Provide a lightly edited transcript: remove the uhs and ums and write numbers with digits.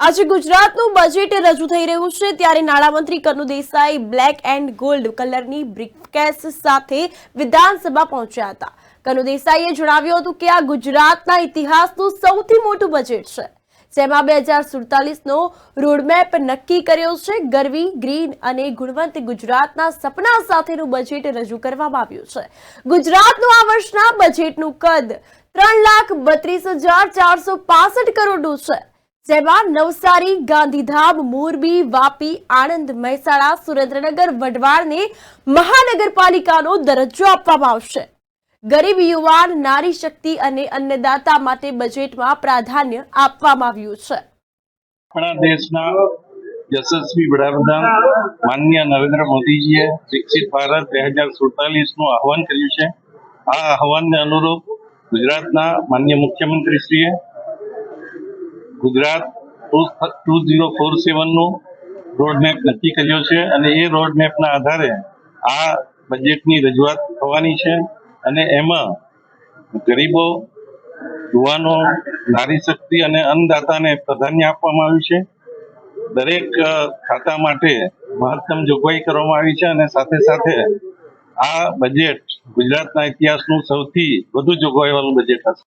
આજે ગુજરાતનું બજેટ રજૂ થઈ રહ્યું છે ત્યારે નાણામંત્રી Kanu Desai black and gold કલરની બ્રીફકેસ સાથે વિધાનસભા પહોંચ્યા હતા। કનુ દેસાઈએ જણાવ્યું હતું કે આ ગુજરાતના ઇતિહાસનું સૌથી મોટું બજેટ છે, જેમાં 2047નો રોડમેપ નક્કી કર્યો છે। ગરવી, ગ્રીન અને ગુણવંત ગુજરાતના સપના સાથેનું બજેટ રજૂ કરવામાં આવ્યું છે। ગુજરાતનું આ વર્ષના બજેટનું કદ 3,32,465 કરોડનું છે, જેમાં નવસારી, ગાંધીધામ, મોરબી, વાપી, આણંદ, મહેસાણા, સુરેન્દ્રનગર, વઢવાણને મહાનગરપાલિકાનો દરજ્જો આપવામાં આવશે। ગરીબ, યુવાન, નારી શક્તિ અને અન્નદાતા માટે બજેટમાં પ્રાધાન્ય આપવામાં આવ્યું છે। આપણા દેશના યશસ્વી વડાપ્રધાન માનનીય નરેન્દ્ર મોદીજીએ વિકસિત ભારત 2047નું આહવાન કર્યું છે। આ આહવાનને અનુરૂપ ગુજરાતના માનનીય મુખ્યમંત્રીશ્રીએ ગુજરાત 2047નું રોડમેપ નક્કી કર્યો છે અને એ રોડમેપના આધારે આ બજેટની રજૂઆત થવાની છે અને એમાં ગરીબો, યુવાનો, નારી શક્તિ અને અન્નદાતાને પ્રાધાન્ય આપવામાં આવ્યું છે। દરેક ખાતા માટે મહત્તમ જોગવાઈ કરવામાં આવી છે અને સાથે સાથે આ બજેટ ગુજરાતના ઇતિહાસનું સૌથી વધુ જોગવાઈવાળું બજેટ હશે।